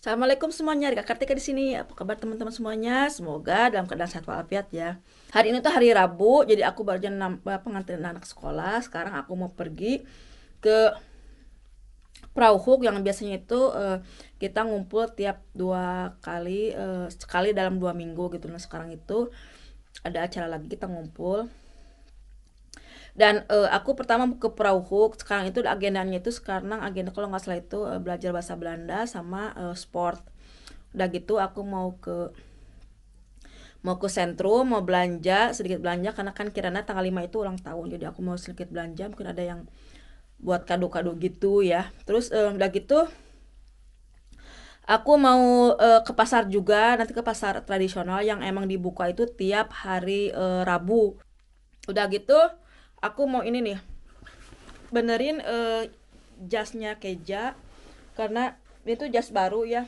Assalamualaikum semuanya, Rika Kartika di sini. Apa kabar teman-teman semuanya? Semoga dalam keadaan sehat walafiat ya. Hari ini tuh hari Rabu, jadi aku baru aja nganterin anak sekolah. Sekarang aku mau pergi ke Prauhuk yang biasanya itu kita ngumpul tiap 2 kali, sekali dalam 2 minggu gitu. Nah sekarang itu ada acara lagi kita ngumpul. Dan aku pertama ke Prauhuk. Sekarang itu agendanya itu sekarang agenda kalau nggak salah itu belajar bahasa Belanda sama sport. Udah gitu aku mau ke sentrum, mau belanja, sedikit belanja karena kan Kirana tanggal 5 itu ulang tahun. Jadi aku mau sedikit belanja, mungkin ada yang buat kado-kado gitu ya. Terus udah gitu aku mau ke pasar juga, nanti ke pasar tradisional yang emang dibuka itu tiap hari Rabu. Udah gitu aku mau ini nih, benerin jasnya Keja karena itu jas baru ya,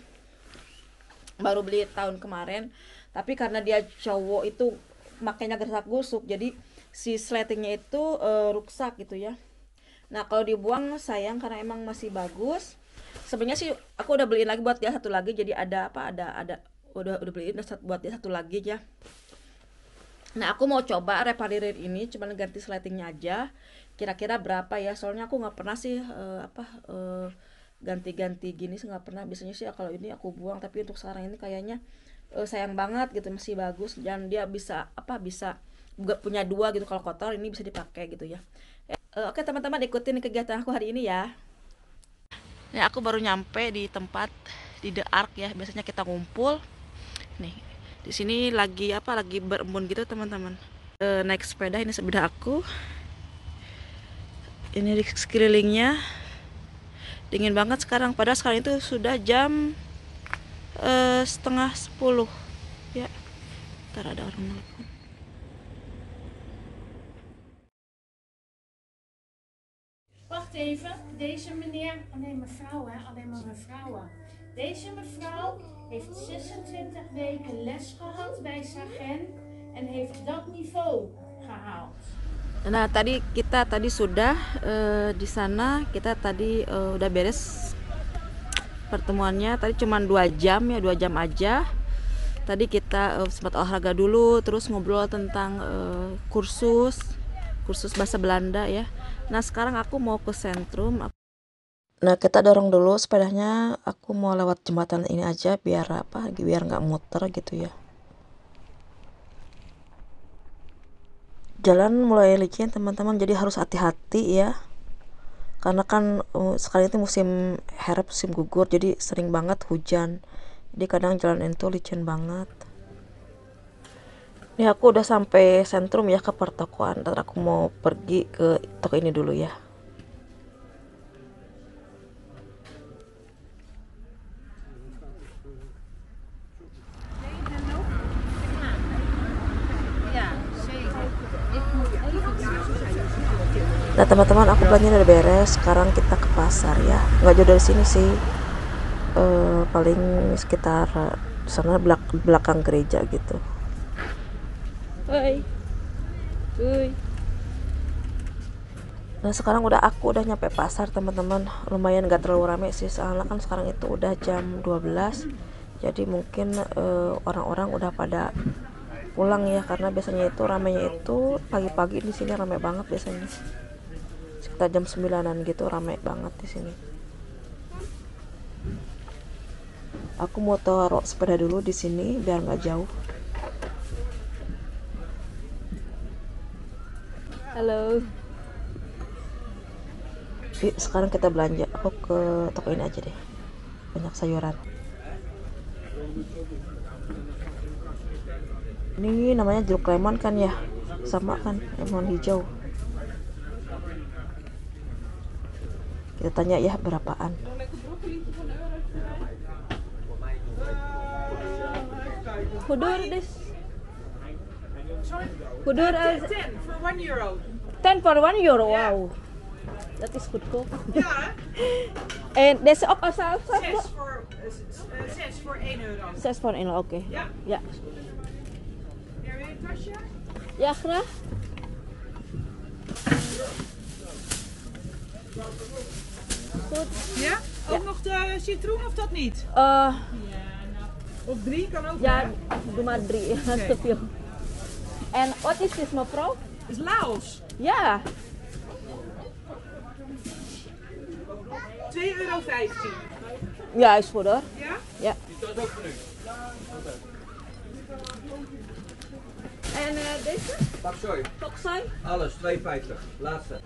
baru beli tahun kemarin, tapi karena dia cowok itu makanya gersak gusuk jadi si sletingnya itu rusak gitu ya. Nah kalau dibuang sayang karena emang masih bagus. Sebenarnya sih aku udah beliin lagi buat dia satu lagi, jadi ada apa, ada udah beliin buat dia satu lagi ya. Nah aku mau coba reparirin ini, cuman ganti sletingnya aja. Kira-kira berapa ya, soalnya aku nggak pernah sih ganti-ganti gini sih nggak pernah. Biasanya sih kalau ini aku buang, tapi untuk sekarang ini kayaknya sayang banget gitu, masih bagus dan dia bisa bisa punya dua gitu, kalau kotor ini bisa dipakai gitu ya. Oke teman-teman, ikutin kegiatan aku hari ini ya. Ya aku baru nyampe di tempat di The Ark ya, biasanya kita ngumpul nih. Di sini lagi berembun gitu teman-teman. Naik sepeda, ini sepeda aku. Ini di sekelilingnya dingin banget sekarang, padahal sekarang itu sudah jam setengah 10 ya. Ntar ada orang nelfon. Wacht even, deze meneer, oh nee mevrouw hè, alleen maar mevrouwen. Deze mevrouw heeft 26 weken les gehad bij Sagen en heeft dat niveau gehaald. Nah kita tadi sudah di sana, kita tadi udah beres pertemuannya. Tadi cuma 2 jam ya, 2 jam aja. Tadi kita sempat olahraga dulu, terus ngobrol tentang kursus bahasa Belanda ya. Nah sekarang aku mau ke sentrum. Nah kita dorong dulu sepedanya, aku mau lewat jembatan ini aja biar nggak muter gitu ya. Jalan mulai licin teman-teman, jadi harus hati-hati ya, karena kan sekarang itu musim harap, musim gugur, jadi sering banget hujan, jadi kadang jalan itu licin banget. Ini aku udah sampai sentrum ya, ke pertokoan, dan aku mau pergi ke toko ini dulu ya. Nah teman-teman, aku belanja udah beres. Sekarang kita ke pasar ya, nggak jauh dari sini sih, paling sekitar sana belakang gereja gitu. Hai. Nah sekarang aku udah nyampe pasar teman-teman. Lumayan gak terlalu rame sih, soalnya kan sekarang itu udah jam 12, jadi mungkin orang-orang udah pada pulang ya, karena biasanya itu ramenya itu pagi-pagi. Di sini rame banget biasanya sekitar jam 9-an gitu, rame banget di sini. Aku mau taruh sepeda dulu di sini biar nggak jauh. Halo. Sekarang kita belanja. Aku ke toko ini aja deh, banyak sayuran. Ini namanya jeruk lemon kan ya, sama kan, lemon hijau. Kita tanya ya berapaan. Hudur des. Hudur 10 for €1. 10 for €1. Yeah. Wow. That is good koop. Ja, En deze ook al zelf? 6 voor €1. 6 voor 1, oké. Ja. Ja. Ja, wil je een tasje? Ja, graag. Goed. Ja? Ook nog de citroen of dat niet? Of 3 kan ook. ja, hè? doe maar 3, dat is te veel. En wat is dit, mevrouw? Dat is Laos. Ja, €2,15. ja, is goed hoor. Ja? Ja. En deze? Paksoi, Toksai? alles 2,50. Laatste.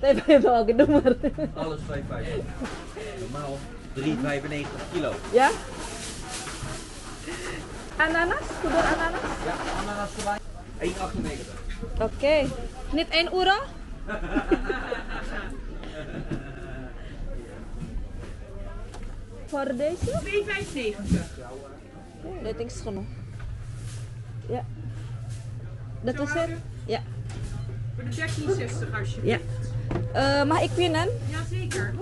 Saya pengen bawa ke Dumar. Alles 2,50. Normaal 3,95 kilo. Ya? Ananas? Kudur ananas? Ja, ananas erbij. 1,98. Oké. Niet 1 euro? Voor deze? €2,95. Dat is genoeg. Ja. Dat is het? Ja. Voor de 13,60 alsjeblieft. Ja. Mag ik winnen? Jazeker.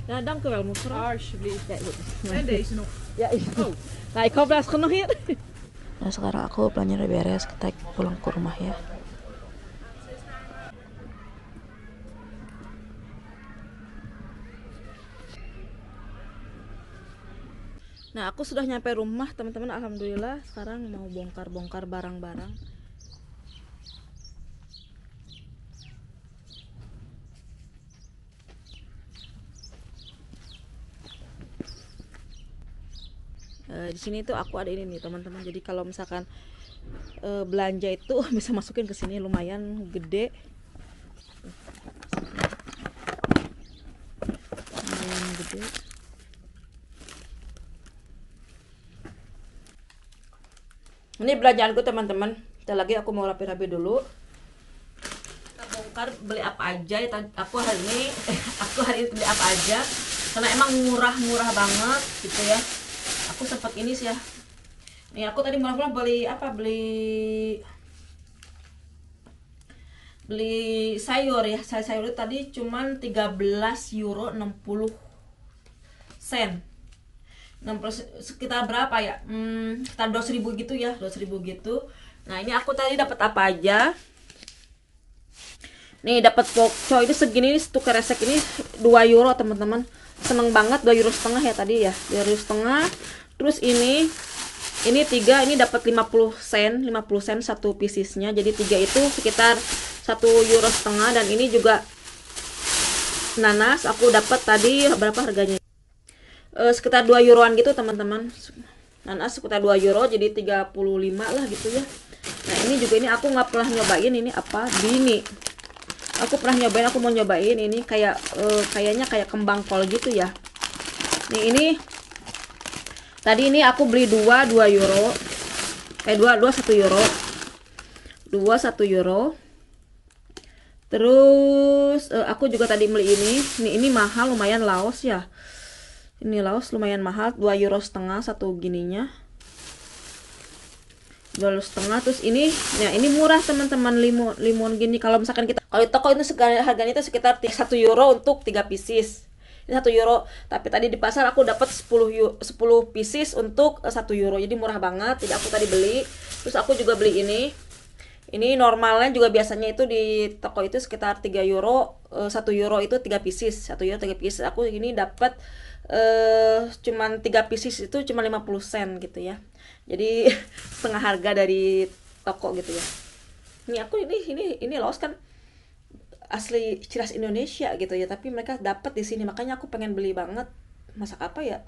Ja, dank u wel mevrouw. Alsjeblieft. Ja, goed. En deze nog. Ya, iya. Nah, ik hoop dat het genoeg hier. Nah, sekarang aku belanja udah beres, kita pulang ke rumah ya. Nah, aku sudah nyampe rumah, teman-teman. Alhamdulillah, sekarang mau bongkar-bongkar barang-barang. Di sini tuh aku ada ini nih teman-teman, jadi kalau misalkan belanja itu bisa masukin ke sini, lumayan gede, lumayan gede. Ini belanjaanku teman-teman. Kita lagi aku mau rapi-rapi dulu. Kita bongkar beli apa aja ya. Aku hari ini beli apa aja karena emang murah-murah banget gitu ya. Aku sempat ini sih ya. Nih aku tadi murah-murah beli apa? Beli sayur ya. Sayur itu tadi cuman 13 euro 60 sen. Sekitar berapa ya? Sekitar 2.000 gitu ya, 2.000 gitu. Nah, ini aku tadi dapat apa aja? Nih, dapat pokco ini segini nih, satu kresek ini 2 euro, teman-teman. Seneng banget, 2 euro setengah ya tadi ya. 2 euro setengah. Terus ini 3, ini dapat 50 sen satu piecesnya. Jadi 3 itu sekitar 1 euro setengah, dan ini juga nanas aku dapat tadi berapa harganya? Sekitar 2 euroan gitu teman-teman. Nanas sekitar 2 euro, jadi 35 lah gitu ya. Nah, ini juga, ini aku nggak pernah nyobain, ini apa? Bini. Aku pernah nyobain, aku mau nyobain ini kayak kayaknya kayak kembang kol gitu ya. Nih, ini tadi ini aku beli 2 euro. 1 euro. 1 euro. Terus aku juga tadi beli ini mahal lumayan, Laos ya. Ini Laos lumayan mahal, 2 euro setengah satu gininya. 2 euro setengah. Terus ini, ya ini murah teman-teman, limun gini. Kalau misalkan kita, kalau di toko itu harganya itu sekitar 1 euro untuk 3 pieces. Ini 1 euro, tapi tadi di pasar aku dapat 10 pieces untuk 1 euro. Jadi murah banget. Jadi aku tadi beli. Terus aku juga beli ini. Ini normalnya juga biasanya itu di toko itu sekitar 3 euro, 1 euro itu 3 pieces. 1 euro 3 pieces. Aku ini dapat cuman 3 pieces itu cuma 50 sen gitu ya. Jadi setengah harga dari toko gitu ya. Ini aku ini Laos kan asli ciri khas Indonesia gitu ya, tapi mereka dapat di sini, makanya aku pengen beli banget. Masak apa ya?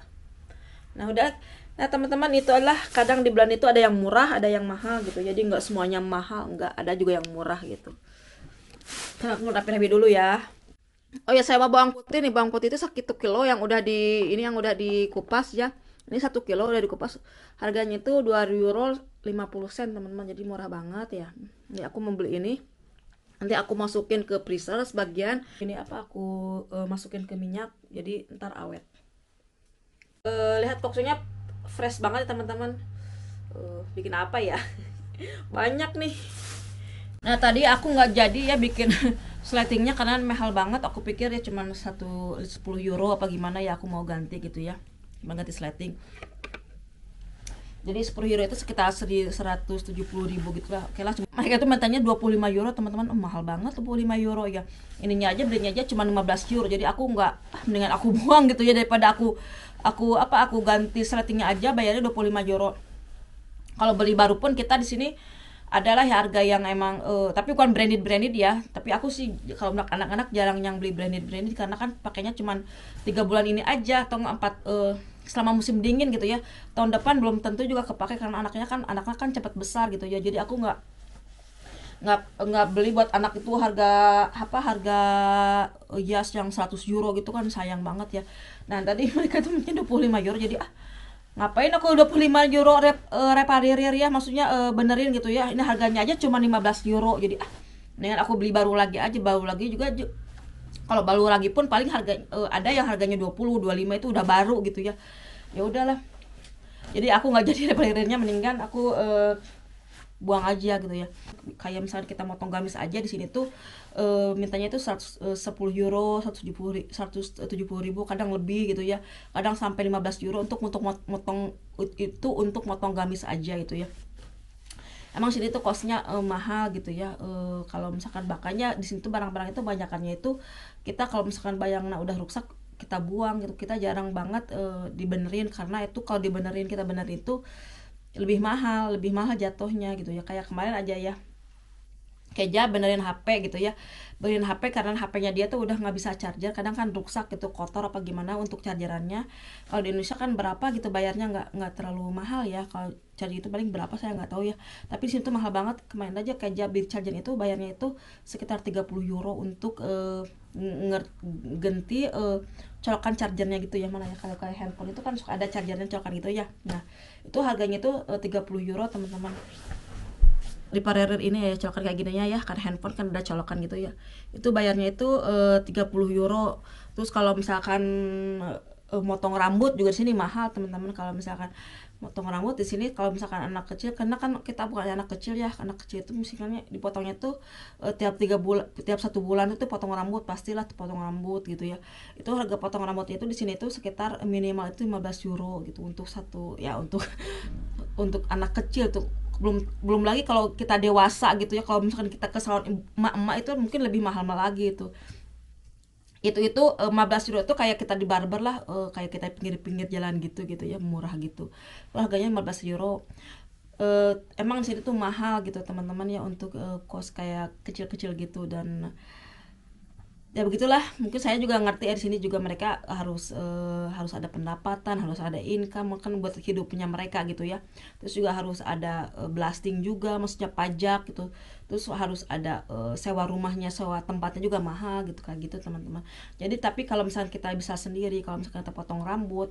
Nah, udah. Nah, teman-teman, itu adalah kadang di bulan itu ada yang murah, ada yang mahal gitu. Jadi nggak semuanya mahal, nggak, ada juga yang murah gitu. Nah, aku rapi-rapi dulu ya. Oh ya, saya mau bawang putih nih. Bawang putih itu 1 kilo yang udah dikupas ya. Ini 1 kilo udah dikupas. Harganya itu 2 euro 50 sen, teman-teman. Jadi murah banget ya. Ini aku membeli ini. Nanti aku masukin ke freezer sebagian. Ini apa, aku masukin ke minyak. Jadi ntar awet. Lihat pokoknya fresh banget ya teman-teman. Bikin apa ya? Banyak nih. Nah tadi aku nggak jadi ya bikin sletingnya karena mahal banget. Aku pikir ya cuman 10 euro apa gimana ya, aku mau ganti gitu ya, mau ganti sleting. Jadi 10 euro itu sekitar 170.000 gitu lah. Oke lah, mereka tuh mintanya 25 euro teman-teman. Mahal banget 25 euro ya. Ininya aja, belinya aja cuma 15 euro. Jadi aku nggak, mendingan aku buang gitu ya, daripada aku ganti sletingnya aja bayarnya 25 euro. Kalau beli baru pun kita di sini adalah harga yang emang tapi bukan branded ya, tapi aku sih kalau anak-anak jarang yang beli branded karena kan pakainya cuman 3 bulan ini aja atau 4 selama musim dingin gitu ya. Tahun depan belum tentu juga kepake karena anaknya kan cepat besar gitu ya. Jadi aku nggak beli buat anak itu harga jas yang 100 euro gitu kan, sayang banget ya. Nah tadi mereka tuh mungkin 25 euro, jadi ngapain aku 25 euro reparir ya, maksudnya benerin gitu ya, ini harganya aja cuma 15 euro, jadi dengan aku beli baru lagi juga kalau baru lagi pun paling harga ada yang harganya 20 25 itu udah baru gitu ya. Ya udahlah, jadi aku nggak jadi reparirnya, mendingan aku buang aja gitu ya. Kayak misalnya kita motong gamis aja di sini tuh mintanya itu 10 euro, 170.000, kadang lebih gitu ya, kadang sampai 15 euro untuk motong itu, untuk motong gamis aja gitu ya. Emang sini tuh costnya mahal gitu ya. Kalau misalkan makanya di sini tuh barang-barang itu banyakannya itu kita kalau misalkan bayangna udah rusak kita buang gitu, kita jarang banget dibenerin, karena itu kalau kita benerin itu lebih mahal jatuhnya gitu ya. Kayak kemarin aja ya, Keja benerin HP gitu ya, benerin HP karena HP-nya dia tuh udah nggak bisa charger, kadang kan rusak gitu, kotor apa gimana untuk chargerannya. Kalau di Indonesia kan berapa gitu bayarnya, nggak terlalu mahal ya, kalau charger itu paling berapa saya nggak tahu ya, tapi di sini tuh mahal banget. Kemarin aja Keja beli charger itu bayarnya itu sekitar 30 euro untuk ganti colokan chargernya gitu ya. Mana ya, kalau kayak handphone itu kan suka ada chargernya colokan gitu ya. Nah itu harganya tuh 30 euro teman-teman. Repair ini ya, colokan kayak gininya ya, karena handphone kan ada colokan gitu ya, itu bayarnya itu 30 euro. Terus kalau misalkan motong rambut juga di sini mahal teman-teman. Kalau misalkan motong rambut di sini, kalau misalkan anak kecil, karena kan kita bukan anak kecil ya, anak kecil itu misalnya dipotongnya tuh tiap 3 bulan, tiap 1 bulan itu potong rambut, pastilah potong rambut gitu ya. Itu harga potong rambutnya itu di sini tuh sekitar minimal itu 15 euro gitu untuk satu ya, untuk untuk anak kecil tuh. Belum lagi kalau kita dewasa gitu ya, kalau misalkan kita ke salon emak-emak itu mungkin lebih mahal lagi itu. Itu 15 euro itu kayak kita di barber lah, kayak kita pinggir-pinggir jalan gitu ya, murah gitu. Harganya 15 euro. Emang sini tuh mahal gitu teman-teman ya, untuk kos kayak kecil-kecil gitu. Dan ya begitulah, mungkin saya juga ngerti ya, di sini juga mereka harus ada pendapatan, harus ada income kan buat hidupnya mereka gitu ya. Terus juga harus ada blasting juga, maksudnya pajak gitu. Terus harus ada sewa rumahnya, sewa tempatnya juga mahal gitu, kayak gitu teman-teman. Jadi tapi kalau misalnya kita bisa sendiri, kalau misalnya kita potong rambut,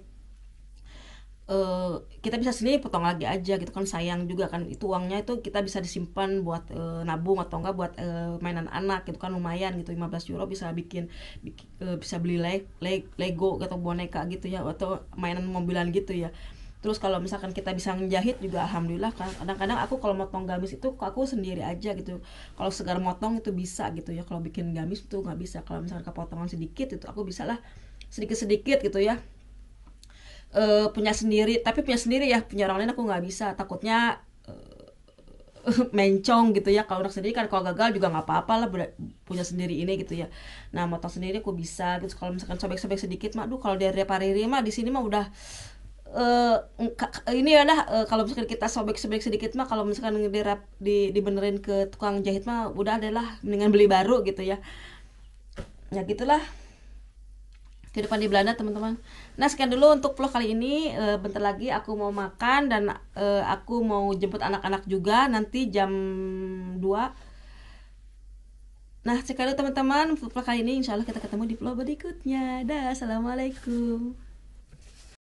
kita bisa sendiri potong lagi aja gitu kan, sayang juga kan, itu uangnya itu kita bisa disimpan buat nabung atau enggak buat mainan anak gitu kan, lumayan gitu. 15 euro bisa bisa beli Lego atau boneka gitu ya, atau mainan mobilan gitu ya. Terus kalau misalkan kita bisa ngejahit juga alhamdulillah kan. Kadang-kadang aku kalau motong gamis itu aku sendiri aja gitu, kalau segar motong itu bisa gitu ya, kalau bikin gamis tuh nggak bisa. Kalau misalkan kepotongan sedikit itu aku bisa lah sedikit-sedikit gitu ya. Punya sendiri, tapi punya sendiri ya, punya orang lain aku nggak bisa, takutnya mencong gitu ya. Kalau orang sendiri kan kalau gagal juga nggak apa-apa lah, punya sendiri ini gitu ya. Nah motong sendiri aku bisa gitu. Kalau misalkan sobek-sobek sedikit mah, kalau dari repariri mah di sini mah udah ini ya lah, kalau misalkan kita sobek-sobek sedikit mah, kalau misalkan dibenerin ke tukang jahit mah udah adalah mendingan beli baru gitu ya. Ya gitulah kehidupan di Belanda teman-teman. Nah sekian dulu untuk vlog kali ini. Bentar lagi aku mau makan dan aku mau jemput anak-anak juga nanti jam 2. Nah sekian dulu teman-teman vlog kali ini, insya Allah kita ketemu di vlog berikutnya. Dah, assalamualaikum.